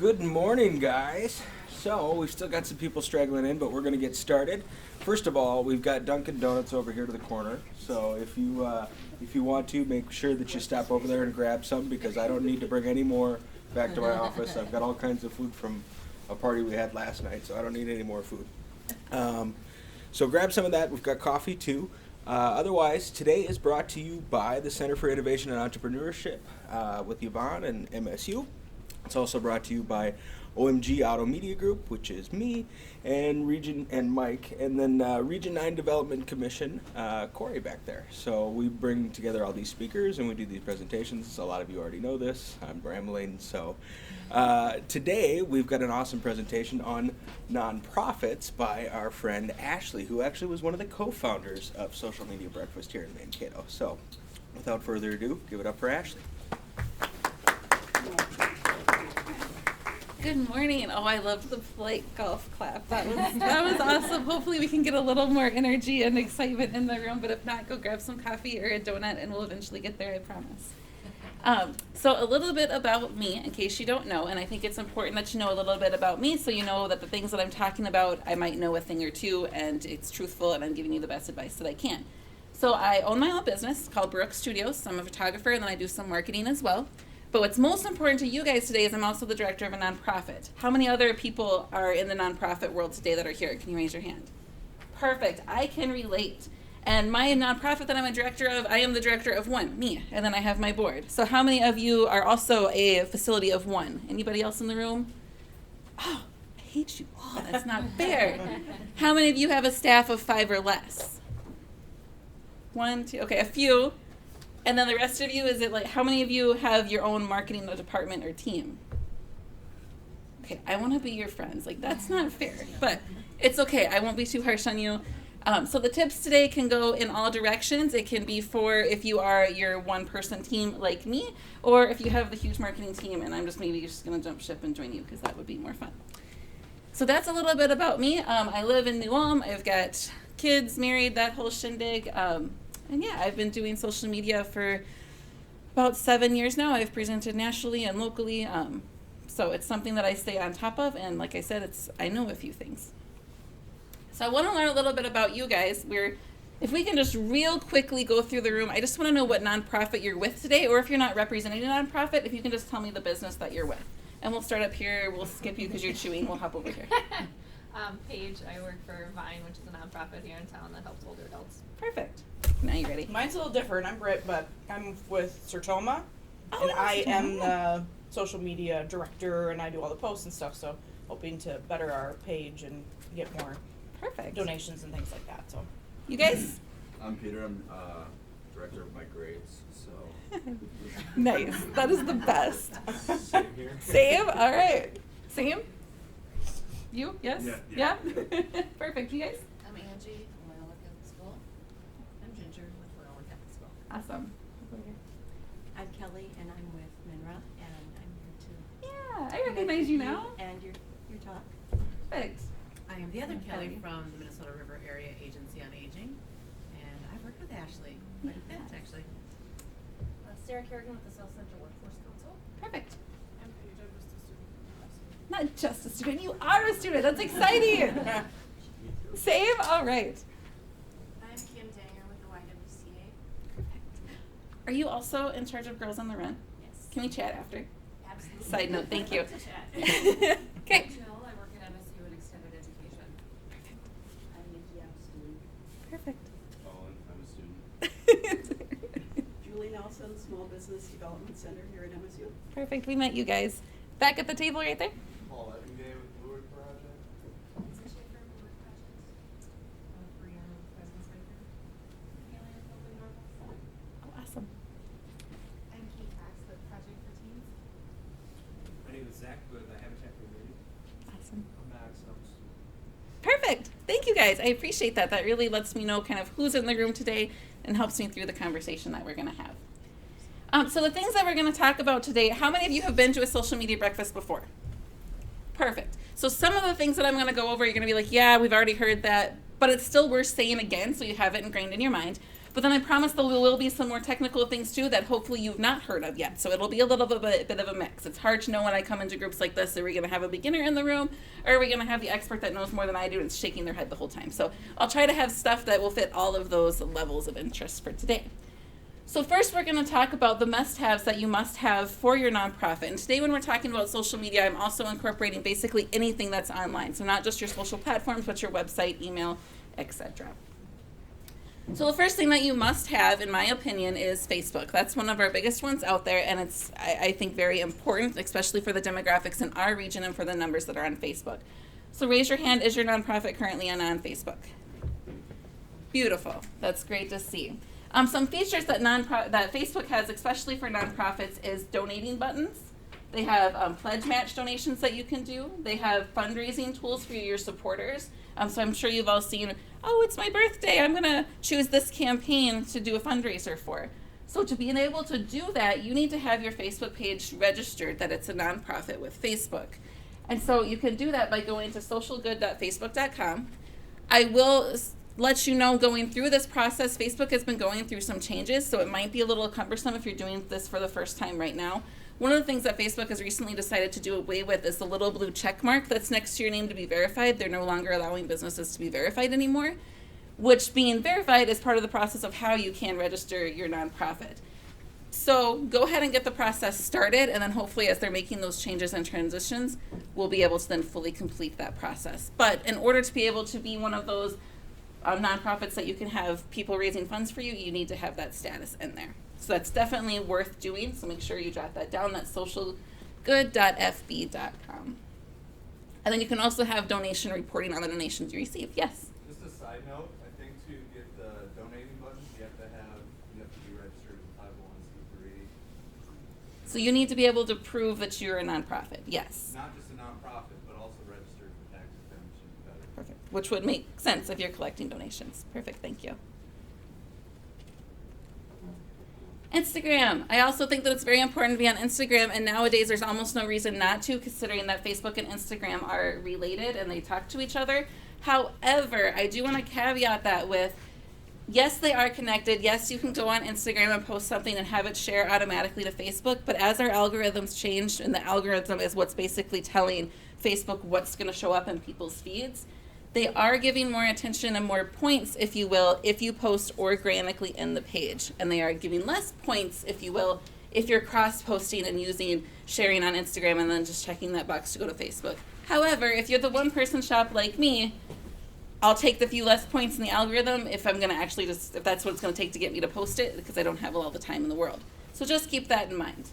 Good morning, guys. So, we've still got some people straggling in, but we're going to get started. First of all, we've got Dunkin' Donuts over here to the corner. So, if you want to, make sure that you stop over there and grab some, because I don't need to bring any more back to my office. I've got all kinds of food from a party we had last night, so I don't need any more food. So grab some of that. We've got coffee too. Otherwise, today is brought to you by the Center for Innovation and Entrepreneurship with Yvonne and MSU. It's also brought to you by OMG Auto Media Group, which is me, and Region and Mike, and then Region 9 Development Commission, Corey back there. So we bring together all these speakers and we do these presentations. A lot of you already know this. I'm rambling. So today we've got an awesome presentation on nonprofits by our friend Ashley, who actually was one of the co-founders of Social Media Breakfast here in Mankato. So without further ado, give it up for Ashley. Good morning. Oh, I loved the polite golf clap. That was awesome. Hopefully we can get a little more energy and excitement in the room, but if not, go grab some coffee or a donut and we'll eventually get there, I promise. So a little bit about me, in case you don't know, and I think it's important that you know a little bit about me so you know that the things that I'm talking about, I might know a thing or two, and it's truthful and I'm giving you the best advice that I can. So I own my own business called Brooke Studios. I'm a photographer and then I do some marketing as well. But what's most important to you guys today is I'm also the director of a nonprofit. How many other people are in the nonprofit world today that are here? Can you raise your hand? Perfect. I can relate. And my nonprofit that I'm a director of, I am the director of one, me, and then I have my board. So how many of you are also a facility of one? Anybody else in the room? Oh, I hate you all. That's not fair. How many of you have a staff of 5 or less? 1, 2, okay, a few. And then the rest of you, is it like, how many of you have your own marketing department or team? Okay, I want to be your friends. Like, that's not fair, but it's okay. I won't be too harsh on you. So the tips today can go in all directions. It can be for if you are your one-person team like me, or if you have the huge marketing team and I'm just maybe just going to jump ship and join you because that would be more fun. So that's a little bit about me. I live in New Ulm. I've got kids, married, that whole shindig. And yeah, I've been doing social media for about 7 years now. I've presented nationally and locally. So it's something that I stay on top of. And like I said, I know a few things. So I want to learn a little bit about you guys. If we can just real quickly go through the room, I just want to know what nonprofit you're with today, or if you're not representing a nonprofit, if you can just tell me the business that you're with. And we'll start up here. We'll skip you because you're chewing. We'll hop over here. Paige, I work for Vine, which is a nonprofit here in town that helps older adults. Perfect. Now you're ready. Mine's a little different. I'm Britt, but I'm with Sertoma, Oh, and I am Sertoma. the social media director, and I do all the posts and stuff, so hoping to better our page and get more Perfect. donations and things like that. So You guys? I'm Peter. I'm director of my grades. So Nice. That is the best. same here. Same? All right. Same? You? Yes? Yeah. Perfect. You guys? I'm Angie, I'm Loyola Catholic School. I'm Ginger with Loyola Catholic School. Awesome. I'm Kelly and I'm with Minra and I'm here to Yeah, I recognize you now. and your talk. Perfect. I am the other I'm Kelly Kelly. from the Minnesota River Area Agency on Aging, and I've worked with Ashley quite a bit, actually. Sarah Kerrigan with the South Central Workforce Council. Perfect. I'm Paige, I'm just a student. Not just a student. You are a student. That's exciting. Same? All right. I'm Kim Danger with the YWCA. Perfect. Are you also in charge of Girls on the Run? Yes. Can we chat after? Absolutely. Side note, thank you. I'd like to chat. Okay. Jill, I work at MSU in Extended Education. I'm Nikki, I'm a student. Perfect. Colin, I'm a student. Julie Nelson, Small Business Development Center here at MSU. Perfect. We met you guys. Back at the table right there. Paul Everyday with Bluewood Project. Lisa Schaefer, Board Project. Brianna with Presence Maker. Haley with Open Norfolk. Oh, awesome. I'm Kate Cox with Project for Teens. My name is Zach with Habitat for Humanity. Awesome. I'm Max, I'm a student. Perfect. Thank you guys. I appreciate that. That really lets me know kind of who's in the room today and helps me through the conversation that we're going to have. So the things that we're going to talk about today, how many of you have been to a social media breakfast before? Perfect. So some of the things that I'm going to go over, you're going to be like, yeah, we've already heard that, but it's still worth saying again so you have it ingrained in your mind. But then I promise there will be some more technical things too that hopefully you've not heard of yet. So it'll be a little bit of a mix. It's hard to know when I come into groups like this, are we going to have a beginner in the room, or are we going to have the expert that knows more than I do and is shaking their head the whole time? So I'll try to have stuff that will fit all of those levels of interest for today. So first we're going to talk about the must-haves that you must have for your nonprofit. And today when we're talking about social media, I'm also incorporating basically anything that's online. So not just your social platforms, but your website, email, etc. So the first thing that you must have, in my opinion, is Facebook. That's one of our biggest ones out there, and it's, I think, very important, especially for the demographics in our region and for the numbers that are on Facebook. So raise your hand, is your nonprofit currently on Facebook? Beautiful. That's great to see. Some features that Facebook has, especially for nonprofits, is donating buttons. They have pledge match donations that you can do. They have fundraising tools for your supporters. So I'm sure you've all seen, oh, it's my birthday, I'm going to choose this campaign to do a fundraiser for. So to be able to do that, you need to have your Facebook page registered that it's a nonprofit with Facebook. And so you can do that by going to socialgood.facebook.com. I will let you know, going through this process, Facebook has been going through some changes, so it might be a little cumbersome if you're doing this for the first time right now. One of the things that Facebook has recently decided to do away with is the little blue check mark that's next to your name to be verified. They're no longer allowing businesses to be verified anymore, which being verified is part of the process of how you can register your nonprofit. So go ahead and get the process started, and then hopefully as they're making those changes and transitions, we'll be able to then fully complete that process. But in order to be able to be one of those nonprofits that you can have people raising funds for you, you need to have that status in there. So that's definitely worth doing, so make sure you jot that down. That's socialgood.fb.com. And then you can also have donation reporting on the donations you receive. Yes? Just a side note, I think to get the donating button, you have to be registered as a 501c3. So you need to be able to prove that you're a nonprofit. Yes. Not just a nonprofit, but also registered for tax exemption. Perfect. Which would make sense if you're collecting donations. Perfect. Thank you. Instagram. I also think that it's very important to be on Instagram, and nowadays there's almost no reason not to, considering that Facebook and Instagram are related and they talk to each other. However, I do want to caveat that with, yes, they are connected. Yes, you can go on Instagram and post something and have it share automatically to Facebook, but as our algorithms change, and the algorithm is what's basically telling Facebook what's going to show up in people's feeds, they are giving more attention and more points, if you will, if you post organically in the page. And they are giving less points, if you will, if you're cross-posting and using sharing on Instagram and then just checking that box to go to Facebook. However, if you're the one-person shop like me, I'll take the few less points in the algorithm if I'm going to actually if that's what it's going to take to get me to post it, because I don't have all the time in the world. So just keep that in mind.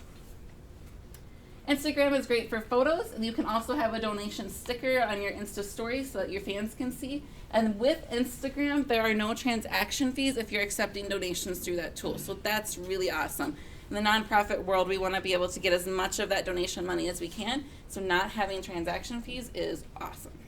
Instagram is great for photos, and you can also have a donation sticker on your Insta stories so that your fans can see. And with Instagram, there are no transaction fees if you're accepting donations through that tool. So that's really awesome. In the nonprofit world, we want to be able to get as much of that donation money as we can. So not having transaction fees is awesome.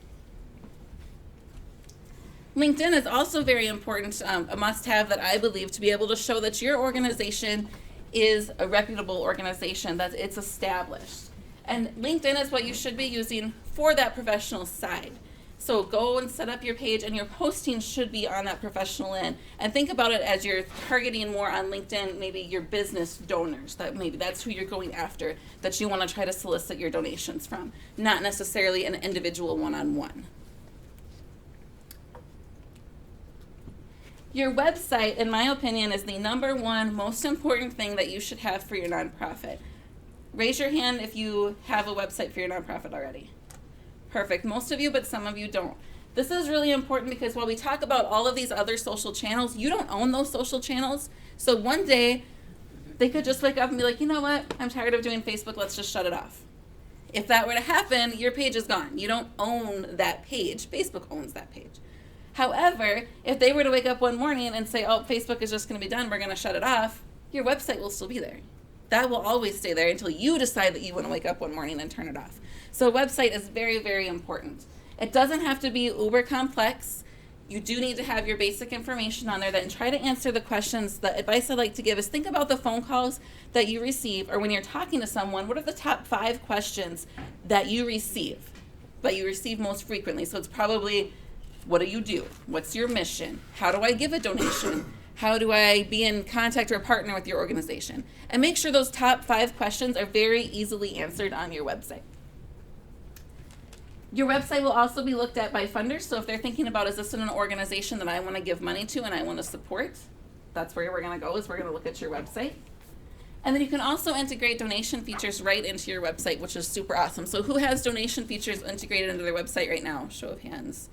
LinkedIn is also very important, a must-have that I believe, to be able to show that your organization is a reputable organization, that it's established. And LinkedIn is what you should be using for that professional side. So go and set up your page, and your posting should be on that professional end. And think about it as you're targeting more on LinkedIn, maybe your business donors, that maybe that's who you're going after, that you want to try to solicit your donations from, not necessarily an individual one-on-one. Your website, in my opinion, is the number one most important thing that you should have for your nonprofit. Raise your hand if you have a website for your nonprofit already. Perfect. Most of you, but some of you don't. This is really important because while we talk about all of these other social channels, you don't own those social channels. So one day, they could just wake up and be like, you know what? I'm tired of doing Facebook. Let's just shut it off. If that were to happen, your page is gone. You don't own that page. Facebook owns that page. However, if they were to wake up one morning and say, oh, Facebook is just going to be done, we're going to shut it off, your website will still be there. That will always stay there until you decide that you want to wake up one morning and turn it off. So a website is very, very important. It doesn't have to be uber complex. You do need to have your basic information on there, and try to answer the questions. The advice I like to give is think about the phone calls that you receive, or when you're talking to someone, what are the top 5 questions that you receive most frequently? So it's probably, what do you do? What's your mission? How do I give a donation? How do I be in contact or partner with your organization? And make sure those top 5 questions are very easily answered on your website. Your website will also be looked at by funders. So if they're thinking about, is this an organization that I want to give money to and I want to support? That's where we're going to go, is we're going to look at your website. And then you can also integrate donation features right into your website, which is super awesome. So who has donation features integrated into their website right now? Show of hands.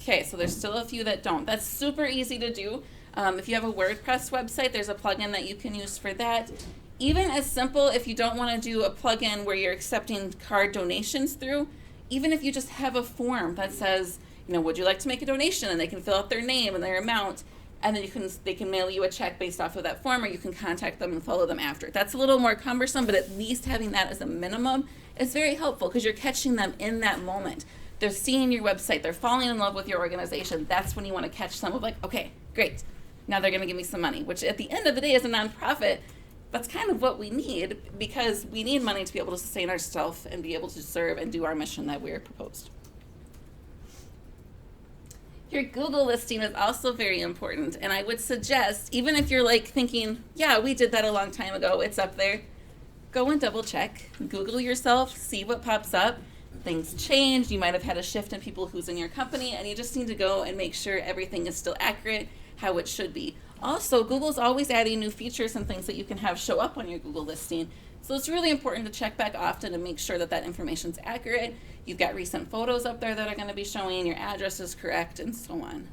Okay, so there's still a few that don't. That's super easy to do. If you have a WordPress website, there's a plugin that you can use for that. Even as simple, if you don't want to do a plugin where you're accepting card donations through, even if you just have a form that says, you know, would you like to make a donation? And they can fill out their name and their amount, and then they can mail you a check based off of that form, or you can contact them and follow them after. That's a little more cumbersome, but at least having that as a minimum is very helpful because you're catching them in that moment. They're seeing your website, they're falling in love with your organization. That's when you want to catch them of like, okay, great, now they're going to give me some money, which at the end of the day as a nonprofit, that's kind of what we need, because we need money to be able to sustain ourselves and be able to serve and do our mission that we're proposed. Your Google listing is also very important, and I would suggest, even if you're like thinking, yeah, we did that a long time ago, it's up there, go and double check. Google yourself, see what pops up. Things change, you might have had a shift in people who's in your company, and you just need to go and make sure everything is still accurate, how it should be. Also, Google's always adding new features and things that you can have show up on your Google listing. So it's really important to check back often and make sure that that information's accurate. You've got recent photos up there that are going to be showing, your address is correct, and so on.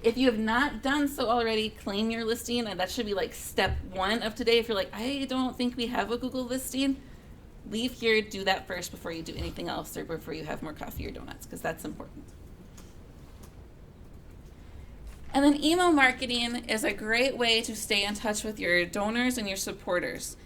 If you have not done so already, claim your listing, and that should be like step 1 of today. If you're like, I don't think we have a Google listing, leave here, do that first before you do anything else or before you have more coffee or donuts, because that's important. And then email marketing is a great way to stay in touch with your donors and your supporters.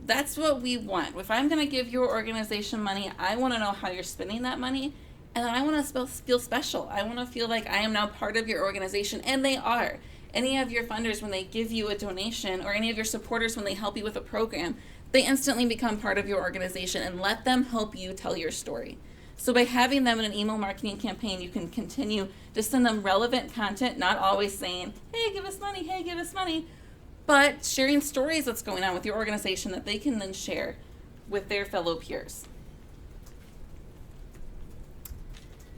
That's what we want. If I'm going to give your organization money, I want to know how you're spending that money, and then I want to feel special. I want to feel like I am now part of your organization, and they are. Any of your funders, when they give you a donation, or any of your supporters when they help you with a program, they instantly become part of your organization, and let them help you tell your story. So by having them in an email marketing campaign, you can continue to send them relevant content, not always saying, hey, give us money, but sharing stories that's going on with your organization that they can then share with their fellow peers.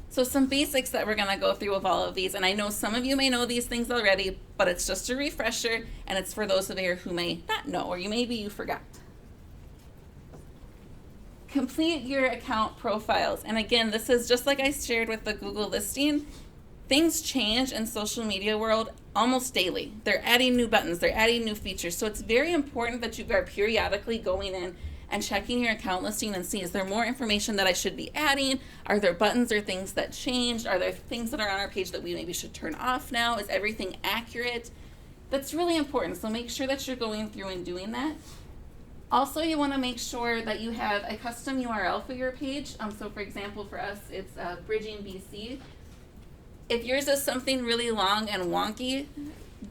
So some basics that we're going to go through with all of these, and I know some of you may know these things already, but it's just a refresher, and it's for those of you who may not know, or maybe you forgot. Complete your account profiles. And again, this is just like I shared with the Google listing. Things change in social media world almost daily. They're adding new buttons, they're adding new features. So it's very important that you are periodically going in and checking your account listing and see, is there more information that I should be adding? Are there buttons or things that changed? Are there things that are on our page that we maybe should turn off now? Is everything accurate? That's really important. So make sure that you're going through and doing that. Also, you want to make sure that you have a custom URL for your page. So for example, for us, it's Bridging BC. If yours is something really long and wonky,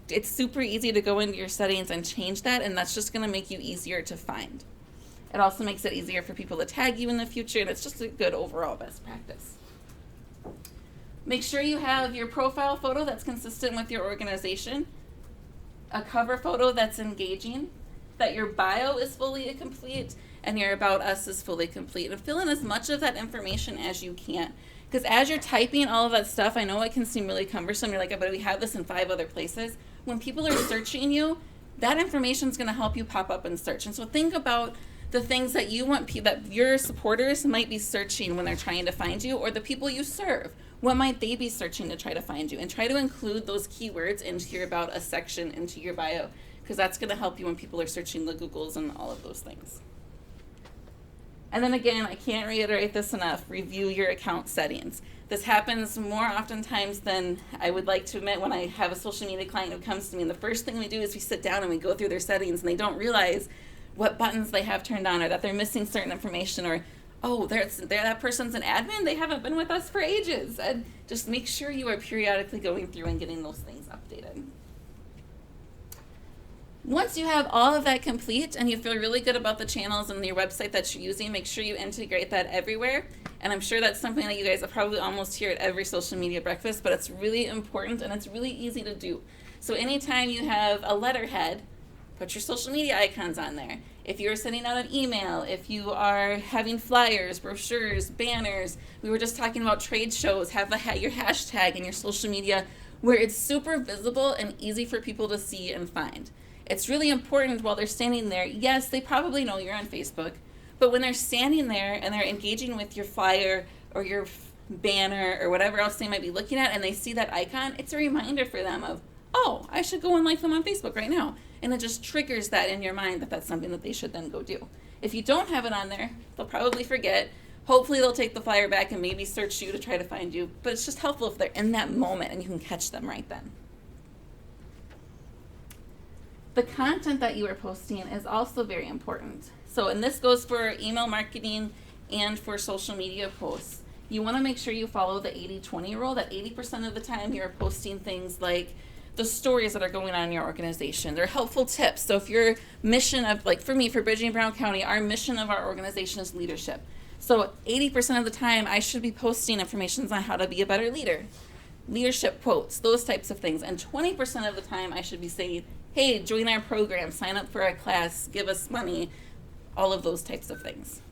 it's super easy to go into your settings and change that, and that's just going to make you easier to find. It also makes it easier for people to tag you in the future, and it's just a good overall best practice. Make sure you have your profile photo that's consistent with your organization, a cover photo that's engaging, that your bio is fully complete, and your About Us is fully complete. And fill in as much of that information as you can. Because as you're typing all of that stuff, I know it can seem really cumbersome. You're like, but we have this in 5 other places. When people are searching you, that information is going to help you pop up in search. And so think about the things that you want that your supporters might be searching when they're trying to find you, or the people you serve. What might they be searching to try to find you? And try to include those keywords into your About Us section, into your bio, because that's going to help you when people are searching the Googles and all of those things. And then again, I can't reiterate this enough, review your account settings. This happens more oftentimes than I would like to admit when I have a social media client who comes to me, and the first thing we do is we sit down and we go through their settings, and they don't realize what buttons they have turned on, or that they're missing certain information, or, oh, that person's an admin, they haven't been with us for ages. And just make sure you are periodically going through and getting those things updated. Once you have all of that complete and you feel really good about the channels and your website that you're using, make sure you integrate that everywhere. And I'm sure that's something that you guys probably almost hear at every social media breakfast, but it's really important and it's really easy to do. So anytime you have a letterhead, put your social media icons on there. If you're sending out an email, if you are having flyers, brochures, banners, we were just talking about trade shows, have your hashtag in your social media where it's super visible and easy for people to see and find. It's really important while they're standing there. Yes, they probably know you're on Facebook, but when they're standing there and they're engaging with your flyer or your banner or whatever else they might be looking at and they see that icon, it's a reminder for them of, oh, I should go and like them on Facebook right now. And it just triggers that in your mind that that's something that they should then go do. If you don't have it on there, they'll probably forget. Hopefully they'll take the flyer back and maybe search you to try to find you. But it's just helpful if they're in that moment and you can catch them right then. The content that you are posting is also very important. So, and this goes for email marketing and for social media posts. You want to make sure you follow the 80-20 rule, that 80% of the time you're posting things like the stories that are going on in your organization. They're helpful tips. So if your mission of, like for me, for Bridging Brown County, our mission of our organization is leadership. So 80% of the time I should be posting information on how to be a better leader, leadership quotes, those types of things. And 20% of the time I should be saying, hey, join our program, sign up for our class, give us money, all of those types of things.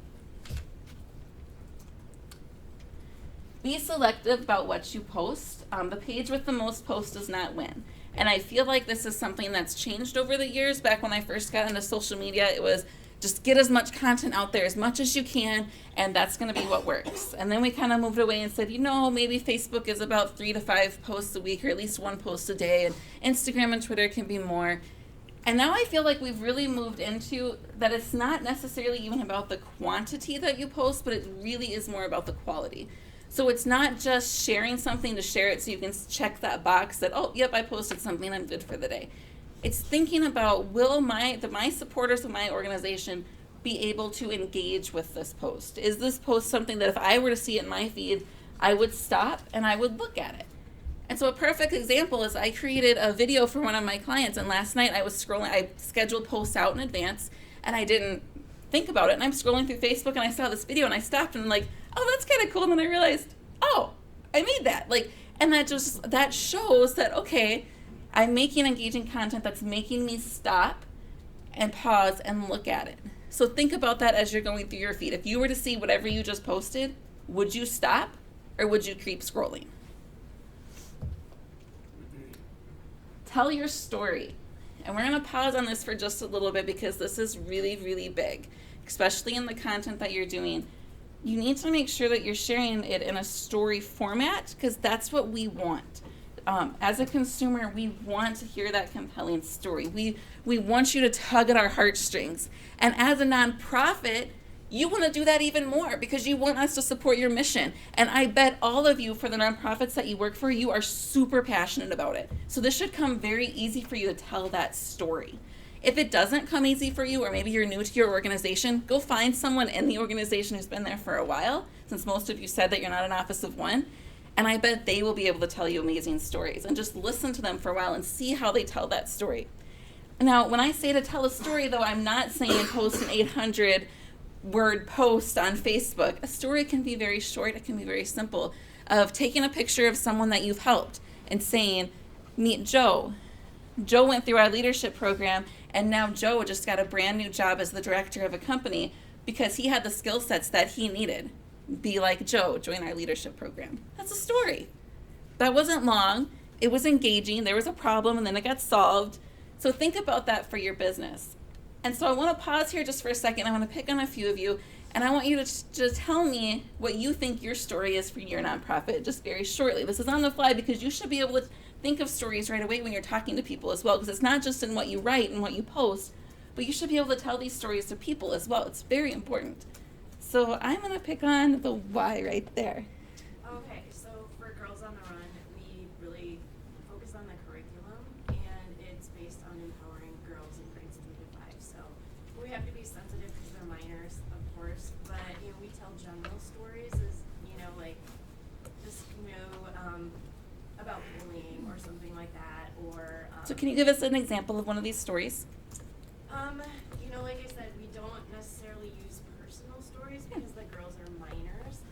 Be selective about what you post. The page with the most posts does not win. And I feel like this is something that's changed over the years. Back when I first got into social media, it was just get as much content out there as much as you can, and that's going to be what works. And then we kind of moved away and said, maybe Facebook is about 3 to 5 posts a week, or at least 1 post a day, and Instagram and Twitter can be more. And now I feel like we've really moved into that it's not necessarily even about the quantity that you post, but it really is more about the quality. So it's not just sharing something to share it so you can check that box that, oh, yep, I posted something, I'm good for the day. It's thinking about, will my supporters of my organization be able to engage with this post? Is this post something that if I were to see it in my feed, I would stop and I would look at it? And so a perfect example is I created a video for one of my clients, and last night I was scrolling, I scheduled posts out in advance, and I didn't think about it, and I'm scrolling through Facebook and I saw this video and I stopped and I'm like, oh, that's kind of cool. And then I realized, oh, I made that. And that shows that, okay, I'm making engaging content that's making me stop and pause and look at it. So think about that as you're going through your feed. If you were to see whatever you just posted, would you stop or would you keep scrolling? Tell your story. And we're going to pause on this for just a little bit because this is really, really big, especially in the content that you're doing. You need to make sure that you're sharing it in a story format because that's what we want. As a consumer, we want to hear that compelling story. We want you to tug at our heartstrings. And as a nonprofit, you want to do that even more because you want us to support your mission. And I bet all of you, for the nonprofits that you work for, you are super passionate about it. So this should come very easy for you to tell that story. If it doesn't come easy for you, or maybe you're new to your organization, go find someone in the organization who's been there for a while, since most of you said that you're not an office of one, and I bet they will be able to tell you amazing stories. And just listen to them for a while and see how they tell that story. Now, when I say to tell a story, though, I'm not saying post an 800-word post on Facebook. A story can be very short. It can be very simple, of taking a picture of someone that you've helped and saying, meet Joe. Joe went through our leadership program, and now Joe just got a brand new job as the director of a company because he had the skill sets that he needed. Be like Joe, join our leadership program. That's a story. That wasn't long. It was engaging. There was a problem, and then it got solved. So think about that for your business. And so I want to pause here just for a second. I want to pick on a few of you, and I want you to tell me what you think your story is for your nonprofit, just very shortly. This is on the fly because you should be able to think of stories right away when you're talking to people as well, because it's not just in what you write and what you post, but you should be able to tell these stories to people as well. It's very important. So I'm going to pick on the why right there. Okay, so for Girls on the Run, we really focus on the curriculum, and it's based on empowering girls in grades 3 to 5. So we have to be sensitive because they're minors, of course, but we tell general stories, like just about bullying or something like that, or So can you give us an example of one of these stories? like I said, we don't necessarily use personal stories because the girls are minors,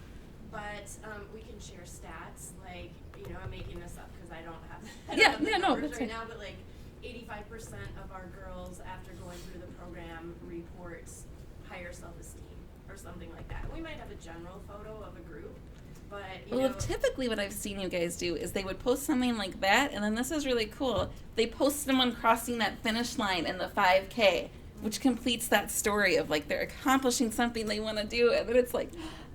we can share stats, like, you know, I'm making this up because I don't have, Yeah, the no, numbers that's right fine. now, but like 85% of our girls after going through the program reports higher self-esteem or something like that. We might have a general photo of a group, but you Well, know, typically what I've seen you guys do is they would post something like that, and then this is really cool. They post someone crossing that finish line in the 5K, which completes that story of like they're accomplishing something they want to do, and then it's like,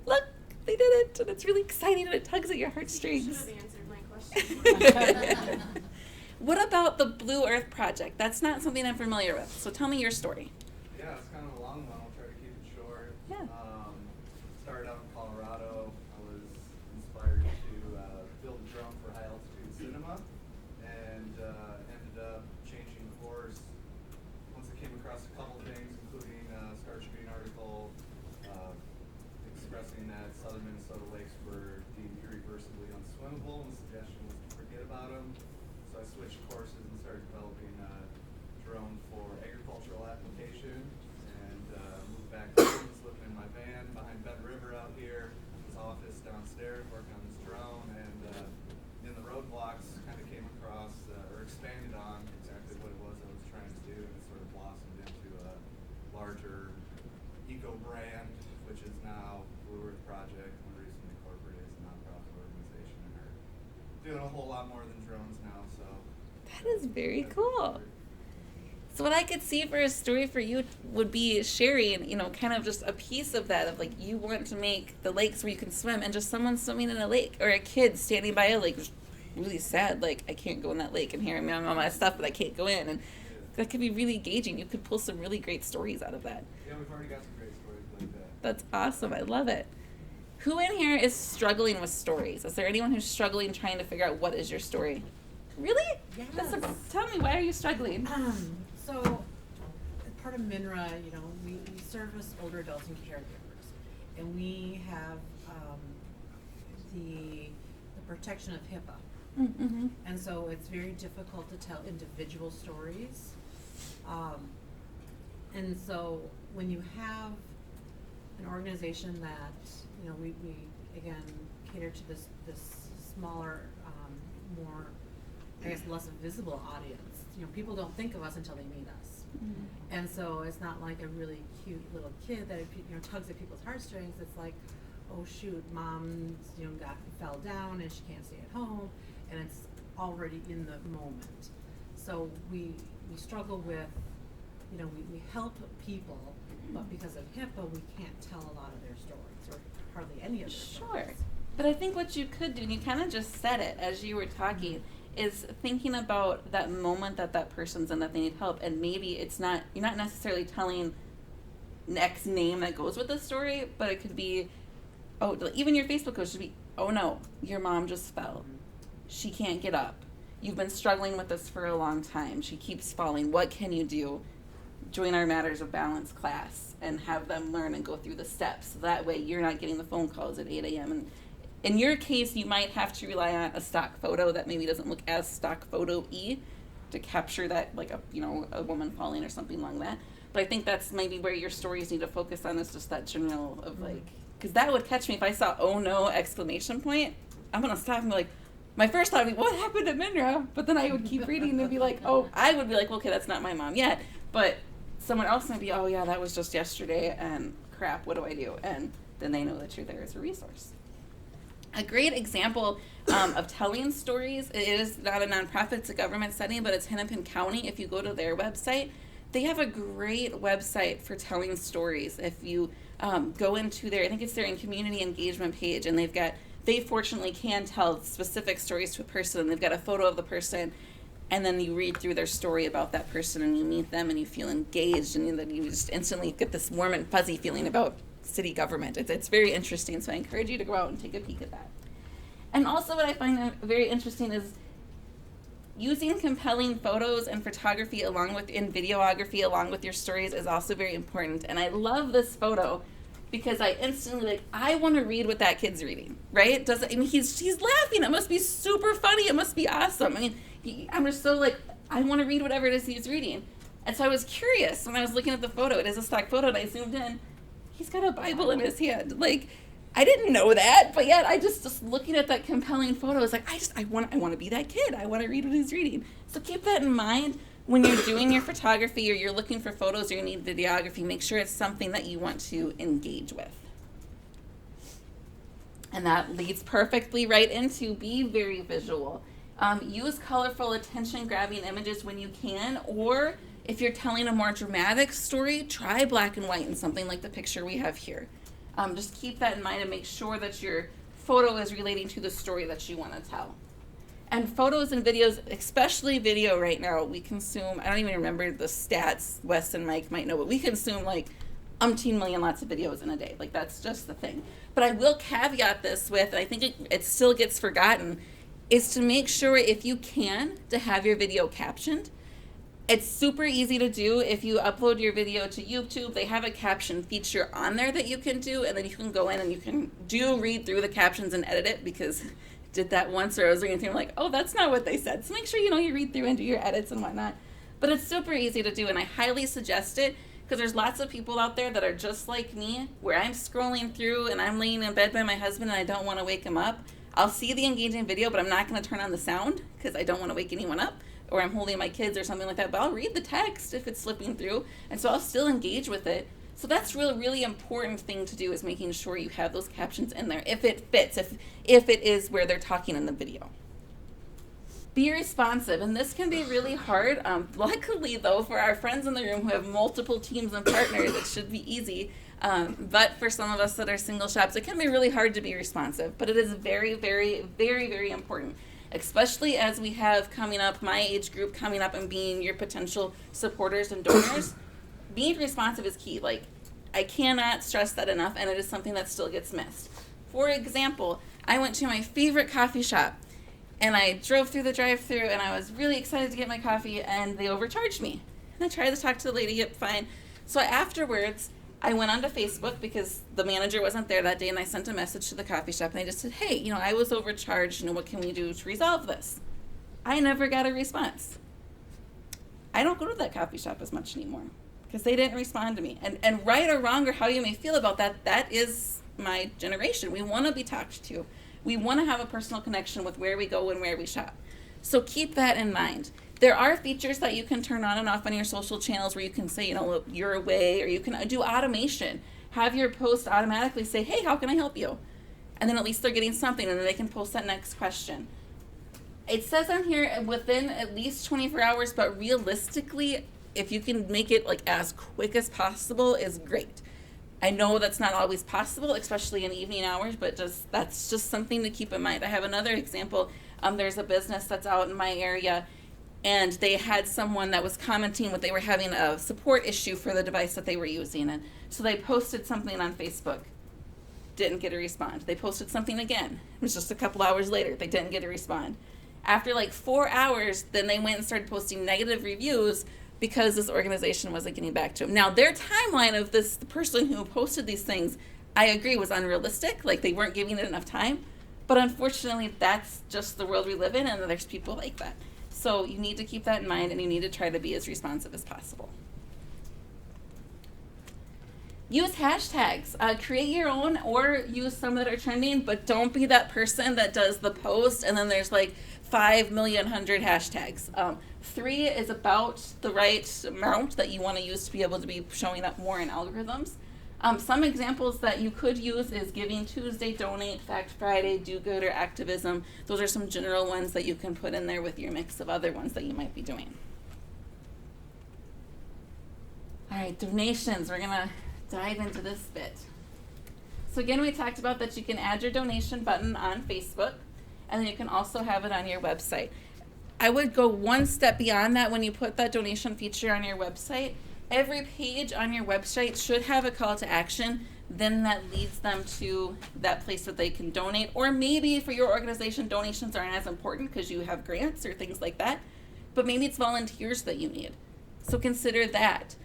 look, they did it, and it's really exciting, and it tugs at your should heartstrings. have answered my question. What about the Blue Earth Project? That's not something I'm familiar with, so tell me your story. Yeah, it's kind of a long one. I'll try to keep it short. Yeah. Started out in Colorado. I was inspired to build a drone for high altitude cinema, and ended up changing course once I came across a couple things, including a Star Tribune article expressing that southern Minnesota lakes were deemed irreversibly unswimmable, and the suggestion was to forget about them. So I switched courses and started developing a drone for agricultural application, and moved back home, was living in my van behind Bed River out here, his office downstairs, working on this drone, and in the roadblocks kind of came across or expanded on exactly what it was I was trying to do, and it sort of blossomed into a larger eco brand, which is now Blue Earth Project, more recently incorporated as a nonprofit organization, and are doing a whole lot more than drones now, so. That is very cool. So what I could see for a story for you would be sharing, you know, kind of just a piece of that, of like you want to make the lakes where you can swim, and just someone swimming in a lake, or a kid standing by a lake, just really sad, like I can't go in that lake and here I'm on all my stuff, but I can't go in, and that could be really engaging. You could pull some really great stories out of that. Yeah, we've already got some great stories like that. That's awesome. I love it. Who in here is struggling with stories? Is there anyone who's struggling trying to figure out what is your story? Really? Yes. Tell me, why are you struggling? So, part of MINRA, you know, we service older adults and caregivers, and we have the protection of HIPAA, Mm-hmm. and so it's very difficult to tell individual stories. And so when you have an organization that, you know, we again cater to this smaller, more, I guess, less visible audience. You know, people don't think of us until they meet us. Mm-hmm. And so it's not like a really cute little kid that, you know, tugs at people's heartstrings. It's like, oh shoot, mom, you know, fell down and she can't stay at home, and it's already in the moment. So we struggle with, you know, we help people, but because of HIPAA, we can't tell a lot of their stories, or hardly any of their stories. Sure. But I think what you could do, and you kind of just said it as you were talking, is thinking about that moment that person's in, that they need help, and maybe it's not, you're not necessarily telling X name that goes with the story, but it could be, oh, even your Facebook post should be, oh no, your mom just fell. She can't get up. You've been struggling with this for a long time. She keeps falling. What can you do? Join our Matters of Balance class and have them learn and go through the steps. So that way you're not getting the phone calls at 8 a.m. And in your case, you might have to rely on a stock photo that maybe doesn't look as stock photo-y to capture that, like a woman falling or something like that. But I think that's maybe where your stories need to focus on, is just that general of like, because that would catch me if I saw "oh no!" exclamation point. I'm gonna stop and be like, my first thought would be, what happened to Minra? But then I would keep reading and be like, oh, I would be like, okay, that's not my mom yet. But someone else might be, oh yeah, that was just yesterday, and crap, what do I do? And then they know that you're there as a resource. A great example of telling stories, it is not a nonprofit, it's a government setting, but it's Hennepin County. If you go to their website, they have a great website for telling stories. If you go into their, I think it's their community engagement page, and they fortunately can tell specific stories to a person. They've got a photo of the person, and then you read through their story about that person, and you meet them, and you feel engaged, and then you just instantly get this warm and fuzzy feeling about city government. It's very interesting, so I encourage you to go out and take a peek at that. And also what I find very interesting is using compelling photos and photography in videography along with your stories is also very important. And I love this photo because I instantly I want to read what that kid's reading, right? He's laughing. It must be super funny. It must be awesome. I mean, I'm just so I want to read whatever it is he's reading. And so I was curious when I was looking at the photo. It is a stock photo, and I zoomed in. He's got a Bible in his hand. I didn't know that, but yet I just looking at that compelling photo is like, I want to be that kid. I want to read what he's reading. So keep that in mind when you're doing your photography or you're looking for photos or you need videography. Make sure it's something that you want to engage with. And that leads perfectly right into be very visual. Use colorful, attention-grabbing images when you can, or if you're telling a more dramatic story, try black and white in something like the picture we have here. Just keep that in mind and make sure that your photo is relating to the story that you want to tell. And photos and videos, especially video right now, we consume, I don't even remember the stats, Wes and Mike might know, but we consume like umpteen million lots of videos in a day. Like that's just the thing. But I will caveat this with, and I think it still gets forgotten, is to make sure if you can to have your video captioned. It's super easy to do. If you upload your video to YouTube, they have a caption feature on there that you can do, and then you can go in and you can read through the captions and edit it, because I did that once where I was reading through and I'm like, oh, that's not what they said. So make sure you read through and do your edits and whatnot. But it's super easy to do, and I highly suggest it, because there's lots of people out there that are just like me, where I'm scrolling through and I'm laying in bed by my husband and I don't want to wake him up. I'll see the engaging video, but I'm not going to turn on the sound because I don't want to wake anyone up, or I'm holding my kids or something like that, but I'll read the text if it's slipping through, and so I'll still engage with it. So that's really, really important thing to do, is making sure you have those captions in there, if it fits, if it is where they're talking in the video. Be responsive, and this can be really hard. Luckily, though, for our friends in the room who have multiple teams and partners, it should be easy. But for some of us that are single shops, it can be really hard to be responsive. But it is very, very, very, very important, especially as we have coming up, my age group coming up and being your potential supporters and donors. Being responsive is key. Like, I cannot stress that enough, and it is something that still gets missed. For example, I went to my favorite coffee shop, and I drove through the drive-thru, and I was really excited to get my coffee, and they overcharged me. And I tried to talk to the lady, yep, fine. So afterwards, I went onto Facebook because the manager wasn't there that day, and I sent a message to the coffee shop, and I just said, hey, I was overcharged, what can we do to resolve this? I never got a response. I don't go to that coffee shop as much anymore because they didn't respond to me. And right or wrong, or how you may feel about that, that is my generation. We want to be talked to. We want to have a personal connection with where we go and where we shop. So keep that in mind. There are features that you can turn on and off on your social channels where you can say, you're away, or you can do automation. Have your post automatically say, hey, how can I help you? And then at least they're getting something, and then they can post that next question. It says on here within at least 24 hours, but realistically, if you can make it like as quick as possible is great. I know that's not always possible, especially in evening hours, but that's just something to keep in mind. I have another example. There's a business that's out in my area, and they had someone that was commenting what they were having a support issue for the device that they were using. And so they posted something on Facebook, didn't get a response. They posted something again. It was just a couple hours later. They didn't get a response. After like 4 hours, then they went and started posting negative reviews because this organization wasn't getting back to them. Now, their timeline of the person who posted these things, I agree, was unrealistic. Like, they weren't giving it enough time. But unfortunately, that's just the world we live in, and there's people like that. So you need to keep that in mind, and you need to try to be as responsive as possible. Use hashtags. Create your own or use some that are trending, but don't be that person that does the post and then there's like 5,000,100 hashtags. 3 is about the right amount that you want to use to be able to be showing up more in algorithms. Some examples that you could use is Giving Tuesday, Donate, Fact Friday, Do Good, or Activism. Those are some general ones that you can put in there with your mix of other ones that you might be doing. All right, donations. We're going to dive into this bit. So again, we talked about that you can add your donation button on Facebook, and then you can also have it on your website. I would go one step beyond that when you put that donation feature on your website. Every page on your website should have a call to action. Then that leads them to that place that they can donate. Or maybe for your organization, donations aren't as important because you have grants or things like that. But maybe it's volunteers that you need. So consider that.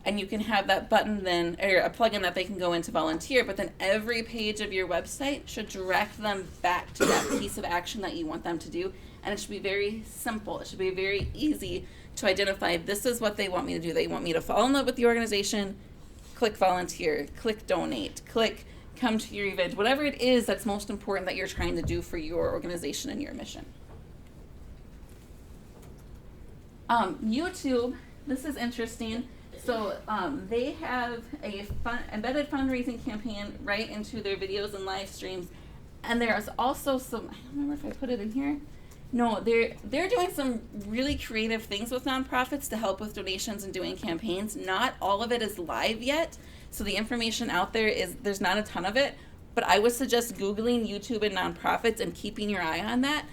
And you can have that button then, or a plugin that they can go into volunteer, but then every page of your website should direct them back to that piece of action that you want them to do. And it should be very simple. It should be very easy to identify, this is what they want me to do. They want me to fall in love with the organization, click volunteer, click donate, click come to your event, whatever it is that's most important that you're trying to do for your organization and your mission. YouTube, this is interesting. So they have a embedded fundraising campaign right into their videos and live streams. And there's also some, I don't remember if I put it in here. No, they're doing some really creative things with nonprofits to help with donations and doing campaigns. Not all of it is live yet, so the information out there there's not a ton of it. But I would suggest Googling YouTube and nonprofits and keeping your eye on that,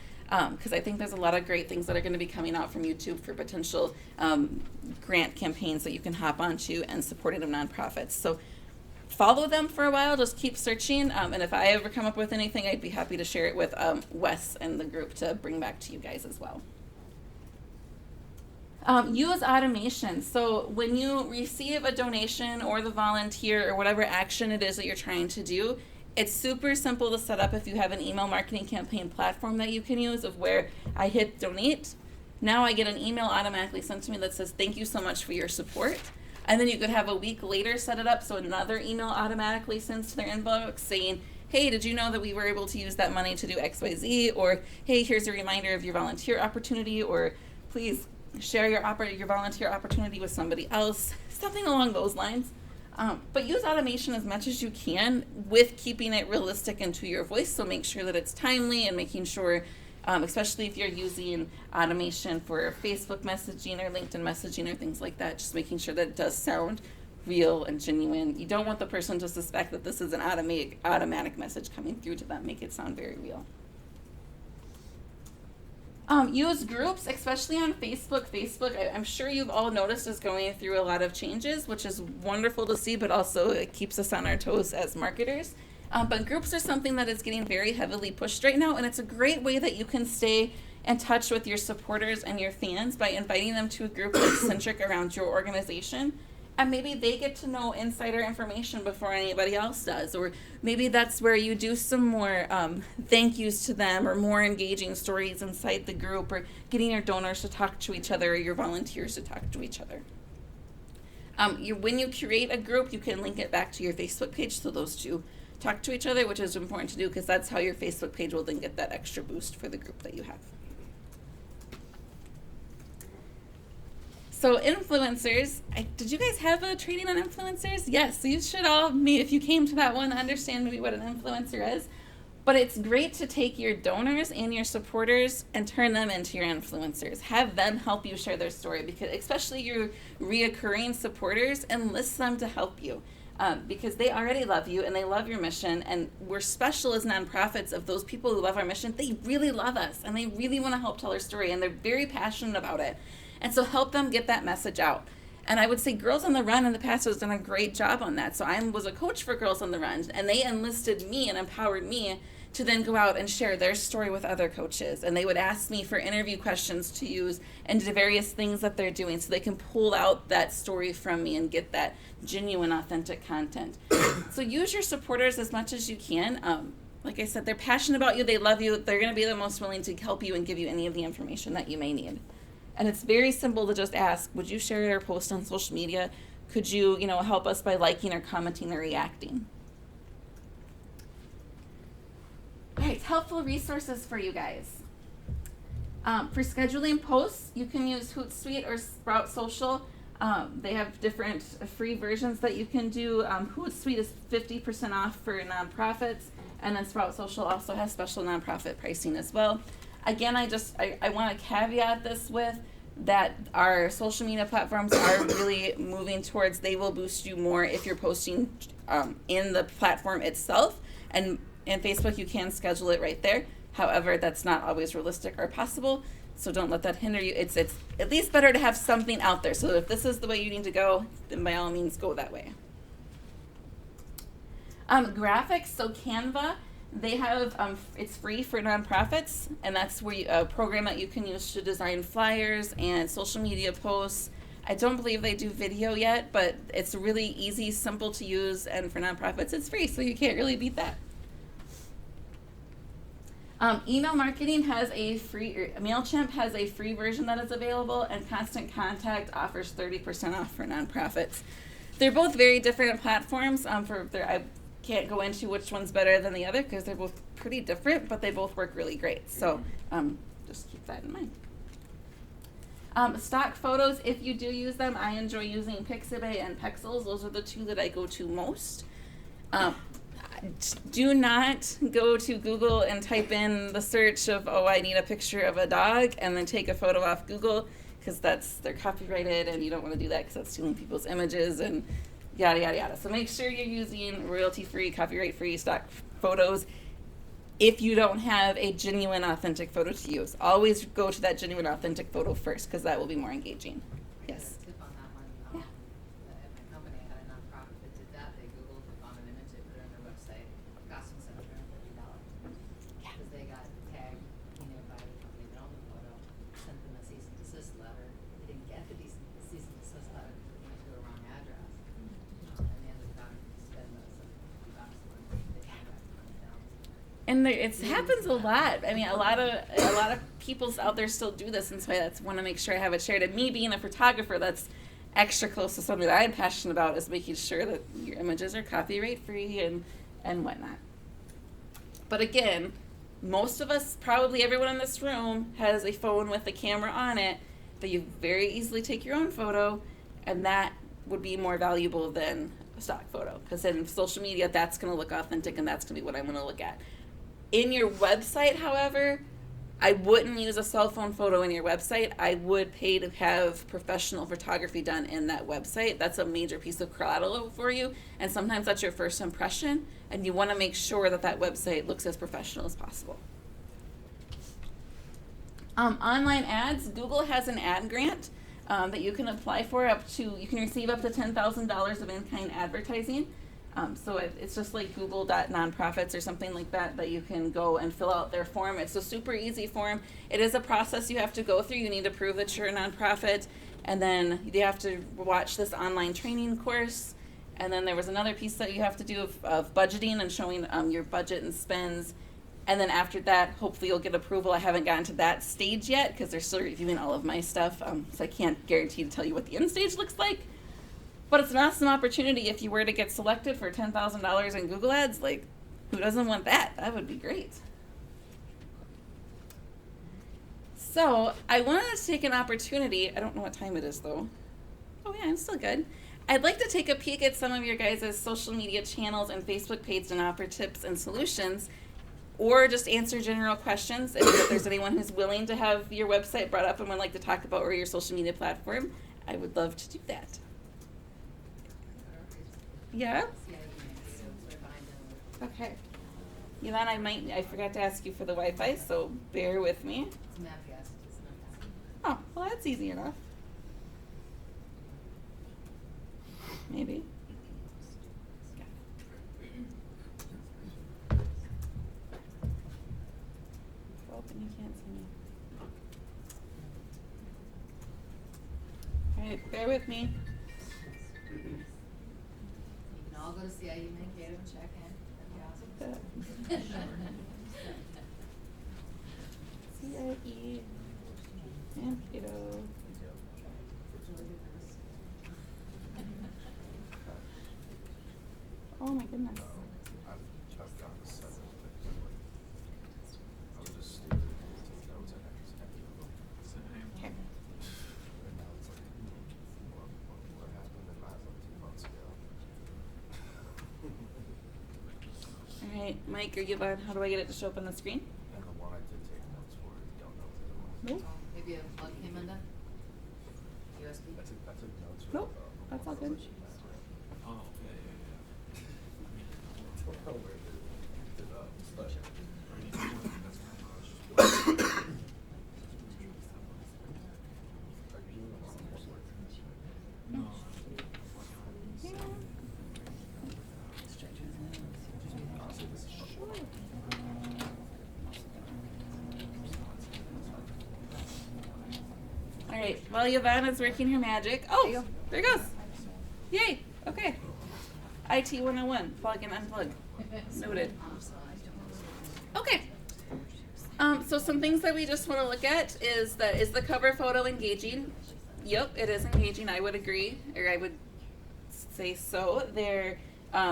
because I think there's a lot of great things that are going to be coming out from YouTube for potential grant campaigns that you can hop onto and supporting of nonprofits. So follow them for a while, just keep searching, and if I ever come up with anything, I'd be happy to share it with Wes and the group to bring back to you guys as well. Use automation. So when you receive a donation or the volunteer or whatever action it is that you're trying to do, it's super simple to set up if you have an email marketing campaign platform that you can use, of where I hit donate. Now I get an email automatically sent to me that says, thank you so much for your support. And then you could have a week later set it up so another email automatically sends to their inbox saying, hey, did you know that we were able to use that money to do XYZ? Or, hey, here's a reminder of your volunteer opportunity, or please share your volunteer opportunity with somebody else, something along those lines. But use automation as much as you can with keeping it realistic and to your voice, so make sure that it's timely and making sure, especially if you're using automation for Facebook messaging or LinkedIn messaging or things like that, just making sure that it does sound real and genuine. You don't want the person to suspect that this is an automatic message coming through to them. Make it sound very real. Use groups, especially on Facebook. I'm sure you've all noticed, is going through a lot of changes, which is wonderful to see, but also it keeps us on our toes as marketers. But groups are something that is getting very heavily pushed right now, and it's a great way that you can stay in touch with your supporters and your fans by inviting them to a group that's centric around your organization. And maybe they get to know insider information before anybody else does. Or maybe that's where you do some more thank yous to them, or more engaging stories inside the group, or getting your donors to talk to each other, or your volunteers to talk to each other. When you create a group, you can link it back to your Facebook page so those two talk to each other, which is important to do, because that's how your Facebook page will then get that extra boost for the group that you have. So influencers, did you guys have a training on influencers? Yes, so you should all, if you came to that one, understand maybe what an influencer is. But it's great to take your donors and your supporters and turn them into your influencers. Have them help you share their story, because especially your reoccurring supporters, enlist them to help you. Because they already love you and they love your mission, and we're special as nonprofits of those people who love our mission. They really love us and they really want to help tell our story, and they're very passionate about it. And so help them get that message out. And I would say Girls on the Run in the past has done a great job on that. So I was a coach for Girls on the Run, and they enlisted me and empowered me to then go out and share their story with other coaches. And they would ask me for interview questions to use and the various things that they're doing, so they can pull out that story from me and get that genuine, authentic content. So use your supporters as much as you can. Like I said, they're passionate about you, they love you, they're going to be the most willing to help you and give you any of the information that you may need. And it's very simple to just ask, would you share our post on social media? Could you, help us by liking or commenting or reacting? All right, helpful resources for you guys. For scheduling posts, you can use Hootsuite or Sprout Social. They have different free versions that you can do. Hootsuite is 50% off for nonprofits, and then Sprout Social also has special nonprofit pricing as well. Again, I want to caveat this with that our social media platforms are really moving towards, they will boost you more if you're posting in the platform itself. And in Facebook, you can schedule it right there. However, that's not always realistic or possible, so don't let that hinder you. It's at least better to have something out there. So if this is the way you need to go, then by all means go that way. Graphics, so Canva. They have, it's free for nonprofits, and that's where a program that you can use to design flyers and social media posts. I don't believe they do video yet, but it's really easy, simple to use, and for nonprofits, it's free, so you can't really beat that. Email marketing has MailChimp has a free version that is available, and Constant Contact offers 30% off for nonprofits. They're both very different platforms. can't go into which one's better than the other because they're both pretty different, but they both work really great. So just keep that in mind. Stock photos, if you do use them, I enjoy using Pixabay and Pexels. Those are the two that I go to most. Do not go to Google and type in the search of, oh, I need a picture of a dog, and then take a photo off Google, because they're copyrighted, and you don't want to do that because that's stealing people's images and yada, yada, yada. So make sure you're using royalty-free, copyright-free stock photos if you don't have a genuine, authentic photo to use. Always go to that genuine, authentic photo first, because that will be more engaging. Yes. Tip on that one. Yeah. At my company, I had a nonprofit that did that. They Googled, they found an image, they put it on their website. It cost them $750. Yeah. Because they got tagged, by the company that owned the photo, sent them a cease and desist letter. They didn't get the cease and desist letter because it went to a wrong address. And they ended up having to spend the $750 when they came back to hunt it down. And it happens a lot. I mean, a lot of people out there still do this, and so I want to make sure I have it shared. And me being a photographer, that's extra close to something that I'm passionate about, is making sure that your images are copyright free and whatnot. But again, most of us, probably everyone in this room, has a phone with a camera on it that you very easily take your own photo, and that would be more valuable than a stock photo, because in social media, that's going to look authentic, and that's going to be what I'm going to look at. In your website, however, I wouldn't use a cell phone photo in your website. I would pay to have professional photography done in that website. That's a major piece of collateral for you, and sometimes that's your first impression, and you want to make sure that that website looks as professional as possible. Online ads, Google has an ad grant that you can apply for you can receive up to $10,000 of in-kind advertising. So it's just like Google.nonprofits or something like that you can go and fill out their form. It's a super easy form. It is a process you have to go through. You need to prove that you're a nonprofit, and then you have to watch this online training course. And then there was another piece that you have to do of budgeting and showing your budget and spends. And then after that, hopefully you'll get approval. I haven't gotten to that stage yet because they're still reviewing all of my stuff, so I can't guarantee to tell you what the end stage looks like. But it's an awesome opportunity if you were to get selected for $10,000 in Google Ads. Like, who doesn't want that? That would be great. So I wanted to take an opportunity. I don't know what time it is, though. Oh, yeah, I'm still good. I'd like to take a peek at some of your guys' social media channels and Facebook page and offer tips and solutions, or just answer general questions. If there's anyone who's willing to have your website brought up and would like to talk about or your social media platform, I would love to do that. Yeah? Okay. Yvonne, I forgot to ask you for the Wi-Fi, so bear with me. It's Mavcast, it's Mavcast. Oh, well, that's easy enough. Maybe. Open, you can't see me. All right, bear with me. You can all go to SMBMankato and check in. That'd be awesome. CIE Mankato. Oh my goodness. Okay. All right, Mike or Yvonne, how do I get it to show up on the screen? And the one I did take notes for, don't know what it was. Nope. Maybe a plug came undone? USB? I took notes for Nope, that's all good. Oh, yeah. Don't know where No. All right, while Yvonne is working her magic. Oh, there it goes. Yay, okay. IT 101, plug and unplug. Noted. Okay. So some things that we just want to look at is the cover photo engaging? Yep, it is engaging. I would agree, or I would say so. There,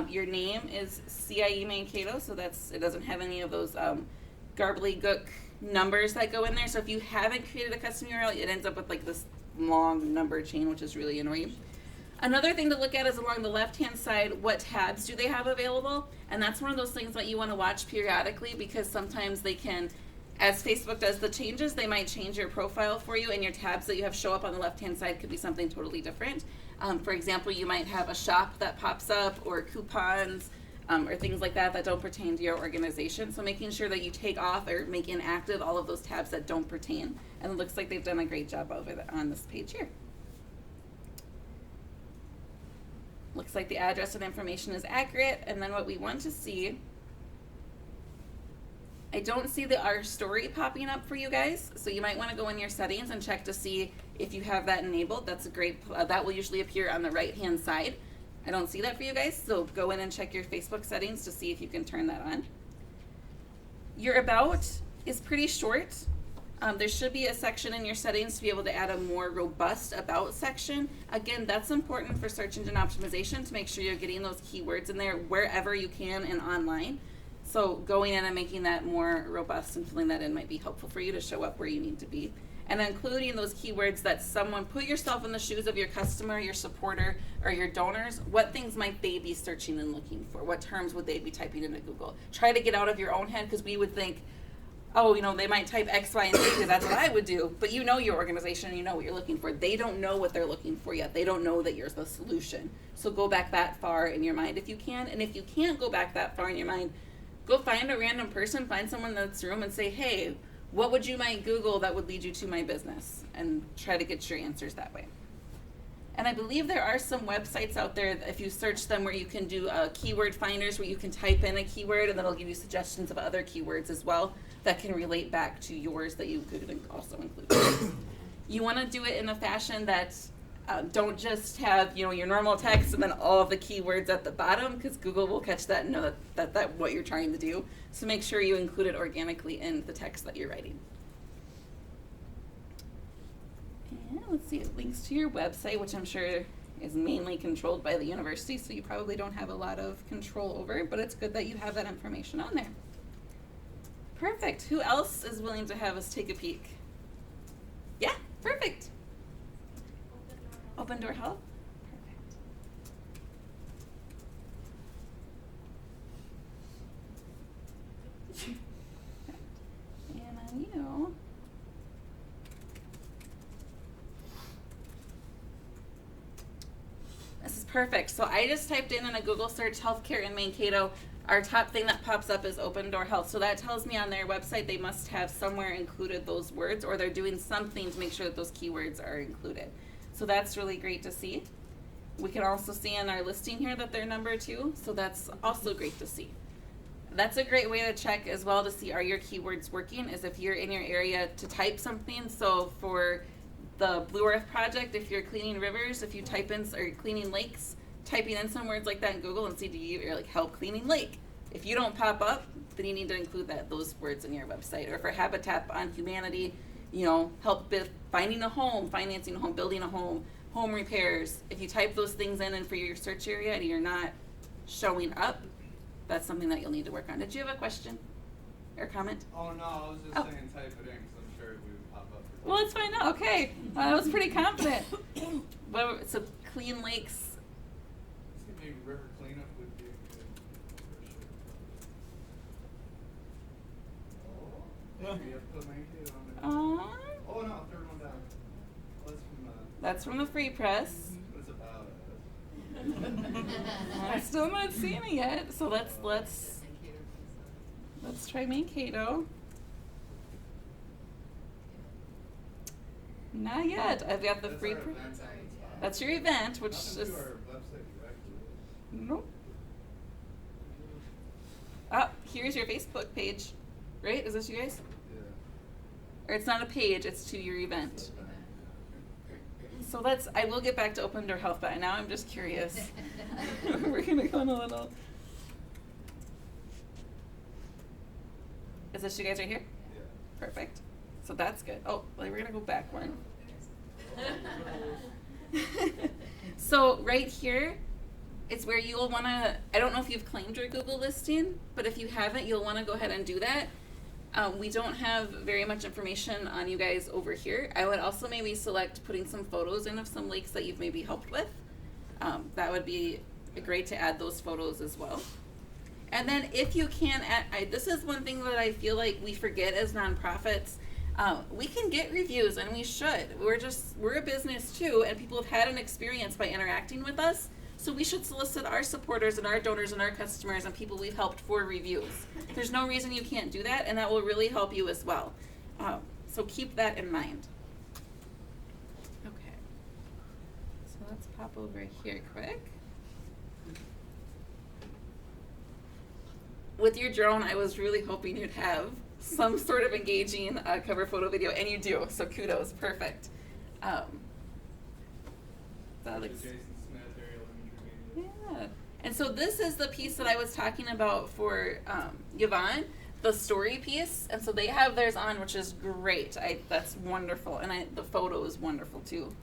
Your name is CIE Mankato, so it doesn't have any of those garbly-gook numbers that go in there. So if you haven't created a custom URL, it ends up with like this long number chain, which is really annoying. Another thing to look at is along the left-hand side, what tabs do they have available? And that's one of those things that you want to watch periodically, because sometimes they can, as Facebook does the changes, they might change your profile for you, and your tabs that you have show up on the left-hand side could be something totally different. For example, you might have a shop that pops up, or coupons, or things like that that don't pertain to your organization. So making sure that you take off or make inactive all of those tabs that don't pertain. And it looks like they've done a great job on this page here. Looks like the address and information is accurate. And then what we want to see, I don't see the Our Story popping up for you guys, so you might want to go in your settings and check to see if you have that enabled. That's a great, that will usually appear on the right-hand side. I don't see that for you guys, so go in and check your Facebook settings to see if you can turn that on. Your About is pretty short. There should be a section in your settings to be able to add a more robust About section. Again, that's important for search engine optimization, to make sure you're getting those keywords in there wherever you can and online. So going in and making that more robust and filling that in might be helpful for you to show up where you need to be. And including those keywords that someone, put yourself in the shoes of your customer, your supporter, or your donors. What things might they be searching and looking for? What terms would they be typing into Google? Try to get out of your own head, because we would think, oh, they might type X, Y, and Z because that's what I would do. But you know your organization and you know what you're looking for. They don't know what they're looking for yet. They don't know that you're the solution. So go back that far in your mind if you can. And if you can't go back that far in your mind, go find a random person, find someone in this room and say, hey, what would you might Google that would lead you to my business? And try to get your answers that way. And I believe there are some websites out there, if you search them, where you can do keyword finders, where you can type in a keyword and that'll give you suggestions of other keywords as well that can relate back to yours that you could also include. You want to do it in a fashion that don't just have your normal text and then all of the keywords at the bottom, because Google will catch that and know that what you're trying to do. So make sure you include it organically in the text that you're writing. And let's see, it links to your website, which I'm sure is mainly controlled by the university, so you probably don't have a lot of control over it, but it's good that you have that information on there. Perfect. Who else is willing to have us take a peek? Yeah, perfect. Open Door Health? Perfect. And on you. This is perfect. So I just typed in a Google search healthcare in Mankato. Our top thing that pops up is Open Door Health. So that tells me on their website they must have somewhere included those words, or they're doing something to make sure that those keywords are included. So that's really great to see. We can also see in our listing here that they're number 2, so that's also great to see. That's a great way to check as well to see, are your keywords working, is if you're in your area to type something. So for the Blue Earth Project, if you're cleaning rivers, if you type in, or cleaning lakes, typing in some words like that in Google and see, you're like, help cleaning lake. If you don't pop up, then you need to include those words in your website. Or for Habitat on Humanity, help finding a home, financing a home, building a home, home repairs. If you type those things in and for your search area and you're not showing up, that's something that you'll need to work on. Did you have a question or comment? Oh no, I was just saying type it in because I'm sure it would pop up. Well, let's find out. Okay, I was pretty confident. So clean lakes. Maybe river cleanup would be a good for sure. Oh, you have to put Mankato on there. Oh no, third one down. Oh, That's from the Free Press. What is about it? I'm still not seeing it yet, so let's try Mankato. Not yet. I've got the That's Free our Press. event on the top. That's your event, which Nothing is to our website directly. nope. Oh, here's your Facebook page, right? Is this you guys? Yeah. Or it's not a page; it's to your event. So I will get back to Open Door Health, but now I'm just curious. We're gonna go in a little. Is this you guys right here? Yeah. Perfect. So that's good. Oh, well, we're gonna go backward. So right here, is where you'll want to, I don't know if you've claimed your Google listing, but if you haven't, you'll want to go ahead and do that. We don't have very much information on you guys over here. I would also maybe select putting some photos in of some lakes that you've maybe helped with. That would be great to add those photos as well. And then if you can, this is one thing that I feel like we forget as nonprofits. We can get reviews, and we should. We're a business too, and people have had an experience by interacting with us. So we should solicit our supporters and our donors and our customers and people we've helped for reviews. There's no reason you can't do that, and that will really help you as well. So keep that in mind. Okay. So let's pop over here quick. With your drone, I was really hoping you'd have some sort of engaging cover photo video, and you do, so kudos, perfect. That looks, Jason Smith, aerial imagery media. yeah. And so this is the piece that I was talking about for Yvonne, the story piece, and so they have theirs on, which is great. That's wonderful, and the photo is wonderful too.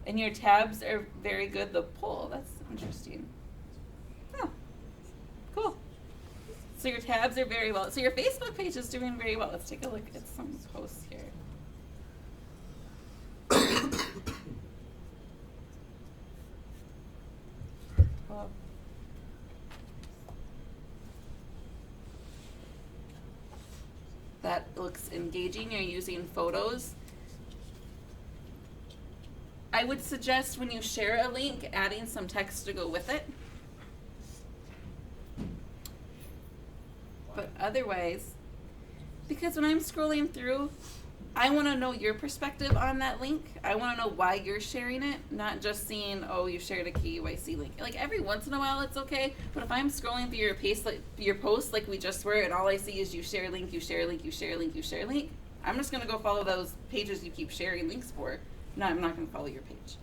And your tabs are very good. The poll, that's interesting. Oh, cool. So your tabs are very well. So your Facebook page is doing very well. Let's take a look at some posts here. Cool. That looks engaging. You're using photos. I would suggest when you share a link, adding some text to go with it. But otherwise, because when I'm scrolling through, I want to know your perspective on that link. I want to know why you're sharing it, not just seeing, oh, you shared a KUYC link. Like every once in a while, it's okay. But if I'm scrolling through your post like we just were, and all I see is you share a link, you share a link, you share a link, you share a link, I'm just gonna go follow those pages you keep sharing links for. No, I'm not gonna follow your page.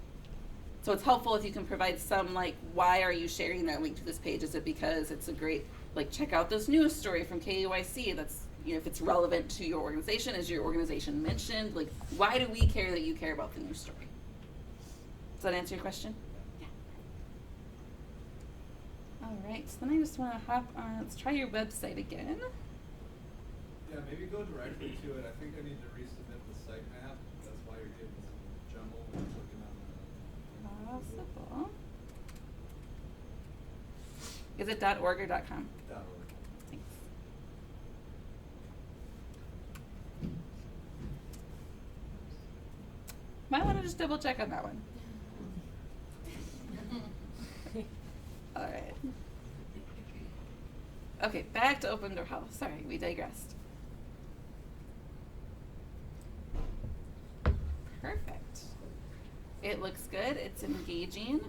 So it's helpful if you can provide some like, why are you sharing that link to this page? Is it because it's a great, like, check out this news story from KUYC that's, you know, if it's relevant to your organization, is your organization mentioned? Like, why do we care that you care about the news story? Does that answer your question? Yeah. All right, so then I just want to hop on, let's try your website again. Yeah, maybe go directly to it. I think I need to resubmit the site map. That's why you're getting some jumble when you're looking on the Possible. Is it .org or .com? .org. Thanks. Might want to just double check on that one. All right. Okay, back to Open Door Health. Sorry, we digressed. Perfect. It looks good. It's engaging.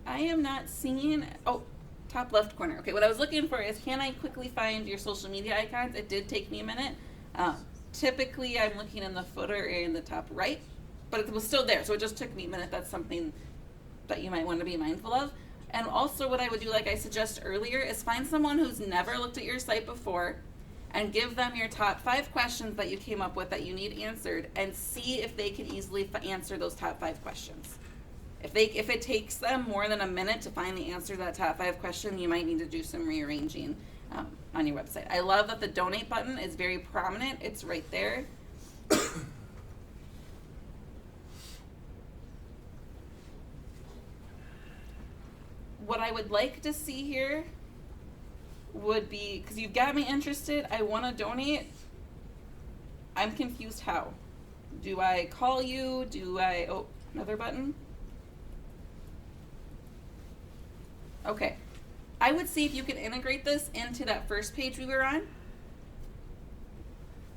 I am not seeing, oh, top left corner. Okay, what I was looking for is, can I quickly find your social media icons? It did take me a minute. Typically, I'm looking in the footer area in the top right, but it was still there, so it just took me a minute. That's something that you might want to be mindful of. And also what I would do, like I suggested earlier, is find someone who's never looked at your site before and give them your top 5 questions that you came up with that you need answered, and see if they can easily answer those top 5 questions. If it takes them more than a minute to find the answer to that top 5 question, you might need to do some rearranging on your website. I love that the donate button is very prominent. It's right there. What I would like to see here would be, because you've got me interested, I want to donate. I'm confused how. Do I call you? Oh, another button? Okay, I would see if you can integrate this into that first page we were on,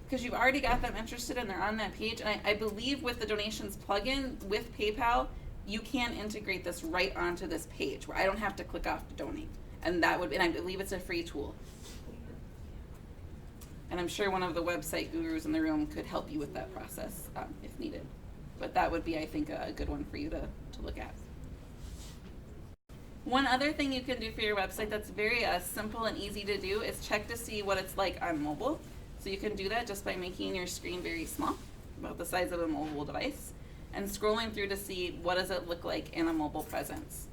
because you've already got them interested and they're on that page. And I believe with the donations plugin with PayPal, you can integrate this right onto this page where I don't have to click off to donate. And and I believe it's a free tool. And I'm sure one of the website gurus in the room could help you with that process if needed. But that would be, I think, a good one for you to look at. One other thing you can do for your website that's very simple and easy to do is check to see what it's like on mobile. So you can do that just by making your screen very small. about the size of a mobile device, and scrolling through to see what does it look like in a mobile presence.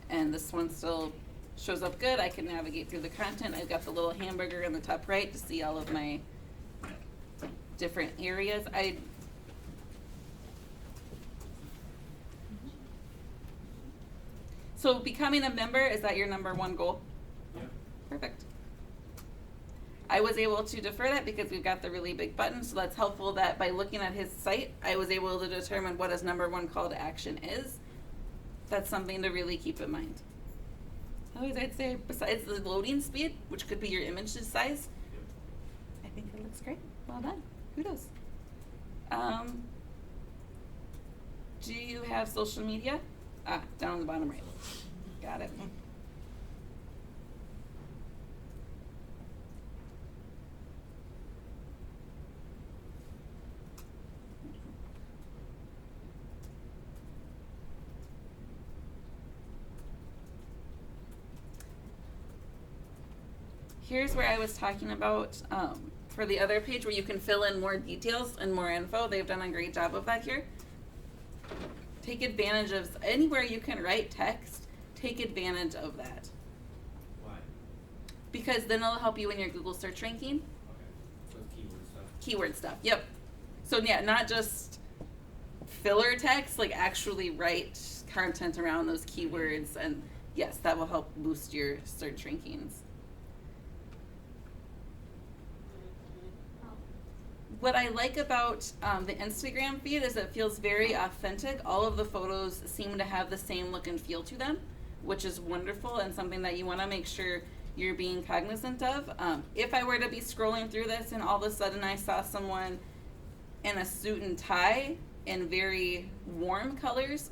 And this one still shows up good. I can navigate through the content. I've got the little hamburger in the top right to see all of my different areas. So becoming a member, is that your number one goal? Yeah. Perfect. I was able to defer that because we've got the really big button, so that's helpful that by looking at his site, I was able to determine what his number one call to action is. That's something to really keep in mind. Otherwise, I'd say besides the loading speed, which could be your image size, I think it looks great. Well done. Kudos. Do you have social media? Down on the bottom right. Got it. Here's where I was talking about for the other page where you can fill in more details and more info. They've done a great job of that here. Take advantage of anywhere you can write text, take advantage of that. Why? Because then it'll help you in your Google search ranking. Okay. So keyword stuff. Keyword stuff, yep. So yeah, not just filler text, like actually write content around those keywords, and yes, that will help boost your search rankings. What I like about the Instagram feed is it feels very authentic. All of the photos seem to have the same look and feel to them, which is wonderful and something that you want to make sure you're being cognizant of. If I were to be scrolling through this and all of a sudden I saw someone in a suit and tie in very warm colors,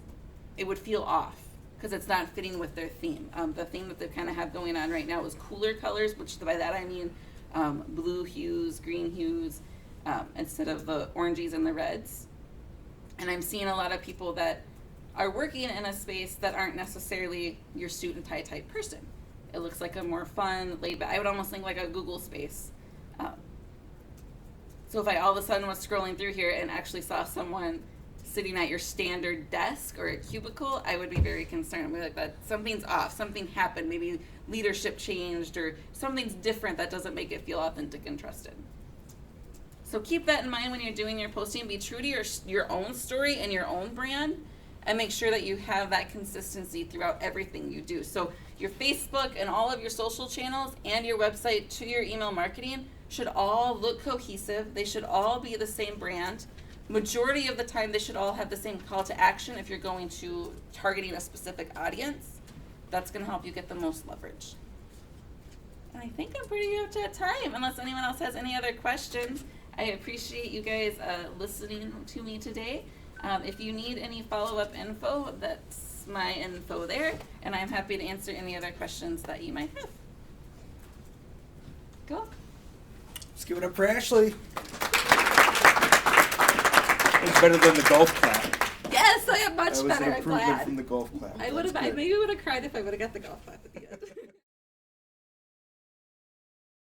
it would feel off because it's not fitting with their theme. The theme that they kind of have going on right now is cooler colors, which by that I mean blue hues, green hues, instead of the oranges and the reds. And I'm seeing a lot of people that are working in a space that aren't necessarily your suit and tie type person. It looks like a more fun, laid back, I would almost think like a Google space. So if I all of a sudden was scrolling through here and actually saw someone sitting at your standard desk or a cubicle, I would be very concerned. I'd be like, that something's off, something happened, maybe leadership changed or something's different that doesn't make it feel authentic and trusted. So keep that in mind when you're doing your posting. Be true to your own story and your own brand, and make sure that you have that consistency throughout everything you do. So your Facebook and all of your social channels and your website to your email marketing should all look cohesive. They should all be the same brand. Majority of the time, they should all have the same call to action if you're going to targeting a specific audience. That's going to help you get the most leverage. And I think I'm pretty up to time, unless anyone else has any other questions. I appreciate you guys listening to me today. If you need any follow-up info, that's my info there, and I'm happy to answer any other questions that you might have. Go. Let's give it up for Ashley. It's better than the golf clap. Yes, I am much That was better. an I'm improvement glad. from the golf clap. I would have. That's I good. maybe would have cried if I would have got the golf clap at the end.